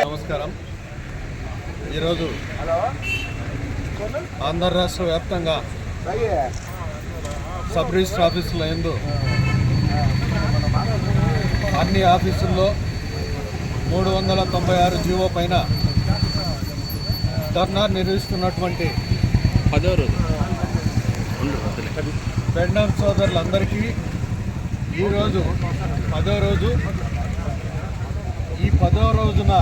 నమస్కారం. ఈరోజు ఆంధ్ర రాష్ట్ర వ్యాప్తంగా సబ్ రిజిస్టర్ ఆఫీసుల యందు అన్ని ఆఫీసుల్లో 396 జీవో పైన ధర్నా నిర్వహిస్తున్నటువంటి 10వ రోజు పెండర్ సోదరులందరికీ ఈరోజు 10వ రోజు. ఈ 10వ రోజున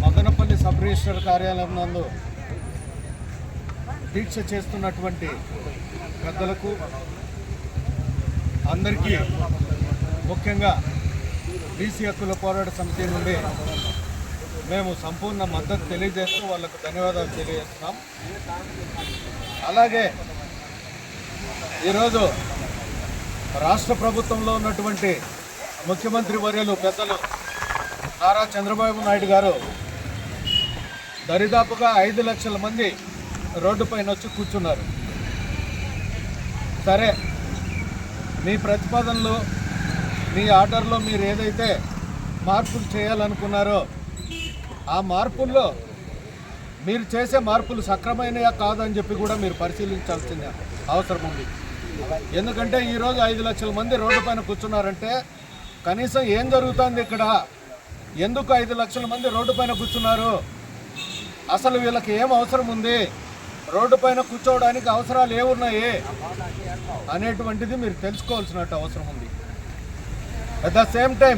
మదనపల్లి సబ్ రిజిస్టర్ కార్యాలయం నందు దీక్ష చేస్తున్నటువంటి పెద్దలకు అందరికీ, ముఖ్యంగా బీసీ హక్కుల పోరాట సమితి నుండి మేము సంపూర్ణ మద్దతు తెలియజేస్తూ వాళ్ళకు ధన్యవాదాలు తెలియజేస్తున్నాం. అలాగే ఈరోజు రాష్ట్ర ప్రభుత్వంలో ఉన్నటువంటి ముఖ్యమంత్రి వర్యులు పెద్దలు నారా చంద్రబాబు నాయుడు గారు దరిదాపుగా 5 లక్షల మంది రోడ్డుపైన వచ్చి కూర్చున్నారు. సరే, మీ ప్రతిపాదనలు, మీ ఆర్డర్లో మీరు ఏదైతే మార్పులు చేయాలనుకున్నారో ఆ మార్పుల్లో మీరు చేసే మార్పులు సక్రమైనయా కాదని చెప్పి కూడా మీరు పరిశీలించాల్సిన అవసరం ఉంది. ఎందుకంటే ఈరోజు 5 లక్షల మంది రోడ్డుపైన కూర్చున్నారంటే కనీసం ఏం జరుగుతుంది ఇక్కడ? ఎందుకు 5 లక్షల మంది రోడ్డుపైన కూర్చున్నారు? అసలు వీళ్ళకి ఏం అవసరం ఉంది? రోడ్డుపైన కూర్చోవడానికి అవసరాలు ఏమున్నాయి అనేటువంటిది మీరు తెలుసుకోవాల్సినట్టు అవసరం ఉంది. అట్ ద సేమ్ టైం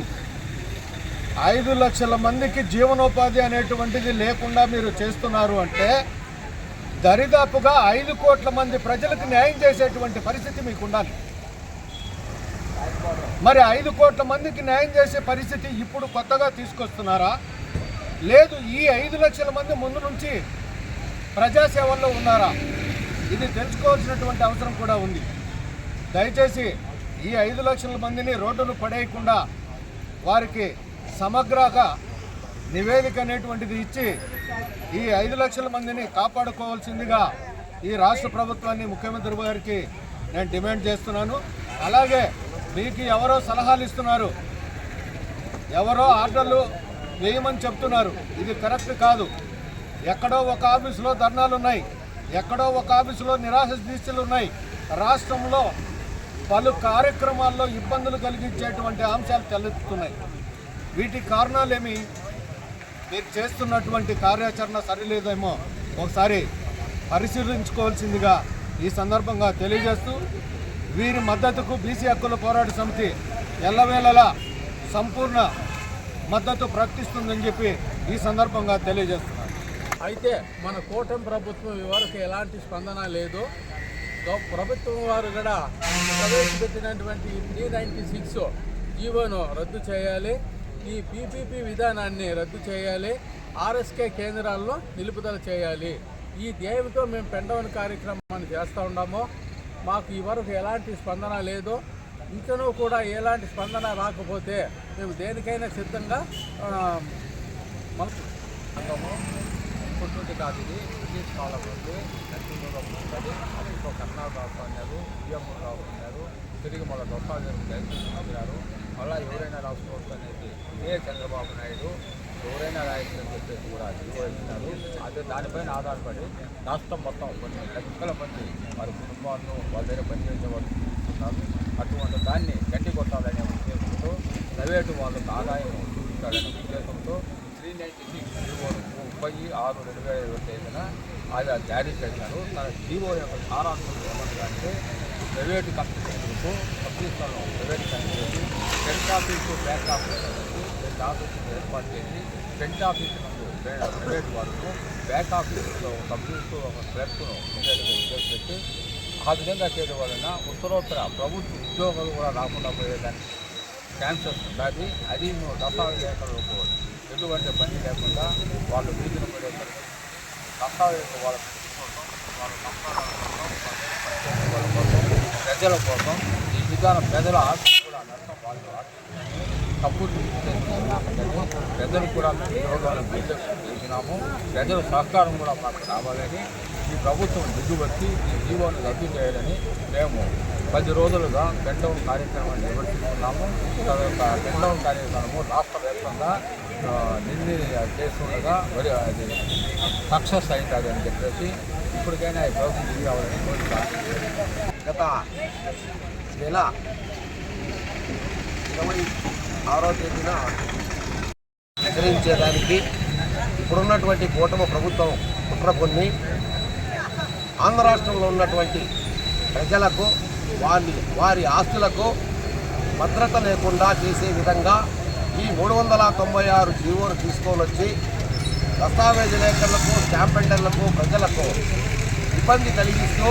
5 లక్షల మందికి జీవనోపాధి అనేటువంటిది లేకుండా మీరు చేస్తున్నారు అంటే దరిదాపుగా 5 కోట్ల మంది ప్రజలకు న్యాయం చేసేటువంటి పరిస్థితి మీకు ఉండాలి. మరి 5 కోట్ల మందికి న్యాయం చేసే పరిస్థితి ఇప్పుడు కొత్తగా తీసుకొస్తున్నారా? లేదు, ఈ 5 లక్షల మంది ముందు నుంచి ప్రజాసేవల్లో ఉన్నారా? ఇది తెలుసుకోవాల్సినటువంటి అవసరం కూడా ఉంది. దయచేసి ఈ 5 లక్షల మందిని రోడ్డును పడేయకుండా వారికి సమగ్రంగా నివేదిక అనేటువంటిది ఇచ్చి ఈ 5 లక్షల మందిని కాపాడుకోవాల్సిందిగా ఈ రాష్ట్ర ప్రభుత్వాన్ని, ముఖ్యమంత్రి గారికి నేను డిమాండ్ చేస్తున్నాను. అలాగే మీకు ఎవరో సలహాలు ఇస్తున్నారు, ఎవరో ఆర్డర్లు వేయమని చెప్తున్నారు. ఇది కరెక్ట్ కాదు. ఎక్కడో ఒక ఆఫీసులో ధర్నాలు ఉన్నాయి, ఎక్కడో ఒక ఆఫీసులో నిరాశ దీక్షలు ఉన్నాయి. రాష్ట్రంలో పలు కార్యక్రమాల్లో ఇబ్బందులు కలిగించేటువంటి అంశాలు తలెత్తుతున్నాయి. వీటి కారణాలేమి? మీరు చేస్తున్నటువంటి కార్యాచరణ సరిలేదేమో ఒకసారి పరిశీలించుకోవాల్సిందిగా ఈ సందర్భంగా తెలియజేస్తూ, వీరి మద్దతుకు బీసీ హక్కుల పోరాట సమితి ఎల్లవేళలా సంపూర్ణ మద్దతు ప్రకటిస్తుందని చెప్పి ఈ సందర్భంగా తెలియజేస్తున్నారు. అయితే మన కూటమి ప్రభుత్వం వరకు ఎలాంటి స్పందన లేదు. ప్రభుత్వం వారు కూడా ప్రవేశపెట్టినటువంటి 396 జీవోను రద్దు చేయాలి, ఈ పీపీపీ విధానాన్ని రద్దు చేయాలి, ఆర్ఎస్కే కేంద్రాల్లో నిలుపుదల చేయాలి. ఈ ధ్యేయంతో మేము పెండవని కార్యక్రమాన్ని చేస్తూ ఉన్నాము. మాకు ఈ వరకు ఎలాంటి స్పందన లేదు. ఇంకనూ కూడా ఎలాంటి స్పందన రాకపోతే మేము దేనికైనా సిద్ధంగా పుట్టింటి కాదు. ఇది బ్రిటిష్ కాలం ఉంది. నరసింహరావు ఉంటుంది, అప్పుడు కర్ణాటక అన్నారు, బియ్యమ్మ రావు ఉన్నారు, తిరిగి మళ్ళీ దొంతాగారు ప్రయత్నిస్తున్నారు. మళ్ళీ ఎవరైనా రాసుకోవచ్చు అనేది ఇదే చంద్రబాబు నాయుడు ఎవరైనా రాయొచ్చు అని చెప్పేసి కూడా నిర్వహిస్తున్నారు. అదే దానిపైన ఆధారపడి రాష్ట్రం మొత్తం కొన్ని లక్షల మంది వారి కుటుంబాలను వాళ్ళ దగ్గర పనిచేసే వాళ్ళు చూస్తున్నారు. అటువంటి దాన్ని గట్టి కొట్టాలనే ఉద్దేశంతో, ప్రైవేటు వాళ్ళకు ఆదాయం చూపించాలనే ఉద్దేశంతో 396 30/6/2025 అది జారీ చేశారు. తన జీవో యొక్క సారాంశం ఏమంటే ప్రైవేటు కంపెనీలకు సబ్సిడీలను ప్రైవేట్ కంపెనీలు ఫ్రంట్ ఆఫీసు, బ్యాక్ ఆఫీస్ అనేది 2 ఆఫీసులు ఏర్పాటు చేసి ఫ్రంట్ ఆఫీసు నందు ప్రైవేట్ వాళ్ళను, బ్యాక్ ఆఫీసులో సబ్సిడీతో ఒక క్లర్క్ను ఉద్దేశపెట్టి ఆ విధంగా చేయడం వలన ఉత్తరోత్తర ప్రభుత్వ ఉద్యోగాలు కూడా రాకుండా పోయేదానికి ఛాన్సెస్ ఉంటుంది. అది దస్తావేజులకు ఎటువంటి పని లేకుండా వాళ్ళు వీధిన పడేసరికి దస్తావేజు వాళ్ళ వాళ్ళ ప్రజల కోసం ఈ విధానం ప్రజల ఆస్తి కూడా నష్టం వాళ్ళు తప్పు ప్రజలు కూడా ఉద్యోగాలు చేసినాము. ప్రజల సహకారం కూడా మాకు రావాలని ఈ ప్రభుత్వం దిగుబట్టి ఈ జీవోను రద్దు చేయాలని మేము 10 రోజులుగా పెండౌన్ కార్యక్రమాన్ని నిర్వర్తిస్తున్నాము. తర్వాత పెండౌన్ కార్యక్రమము రాష్ట్ర వ్యాప్తంగా చేస్తుండగా మరి అది సక్సెస్ అవుతుంది అని చెప్పేసి ఇప్పటికైనా ఈ ప్రభుత్వం తీయాలని కోరుతాను. గత నెల 26వ తేదీన ఆచరించేదానికి ఇప్పుడున్నటువంటి కూటమి ప్రభుత్వం కుట్ర కొన్ని ఆంధ్ర రాష్ట్రంలో ఉన్నటువంటి ప్రజలకు వారి ఆస్తులకు భద్రత లేకుండా చేసే విధంగా ఈ 396 జీవోను తీసుకొని వచ్చి దస్తావేజు లేఖలకు స్టాంప్ పెండర్లకు ప్రజలకు ఇబ్బంది కలిగిస్తూ